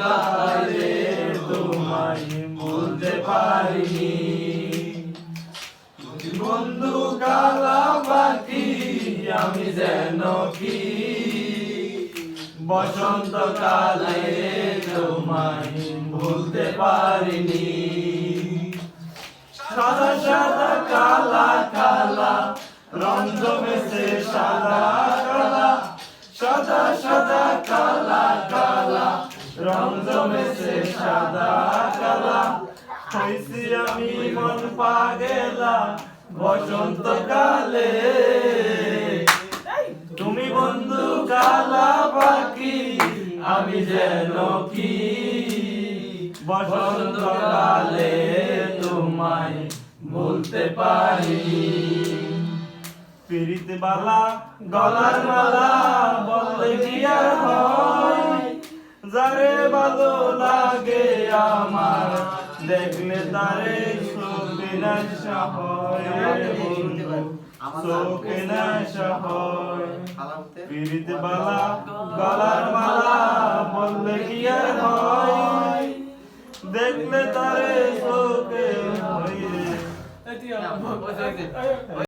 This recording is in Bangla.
কালে তোমায় ভুলতে পারিনি। বন্ধু কালা পাখি আমি যেন কি বসন্ত কালে তোমায় ভুলতে পারিনি। সাদা সাদা কালা কালা রং জমেছে সাদা কালা, সাদা সাদা কালা কালা রং জমেছে সাদা কালা। হইছি আমি মন পাগেলা বসন্ত কালে। তুমি বন্ধু কালা পাখি আমি যেন কি বসন্ত কালে তোমায় ভুলতে পারিনি। পিরিতে বালা গলার মালা বলতে কি আর হয়, যারে ভালো লাগে আমার দেখলে তারে চোখে নেশা হয়, চোখে নেশা হয়। পিরিতে বালা গলার মালা বলতে কি আর হয়, দেখলে তারে চোখে হয়।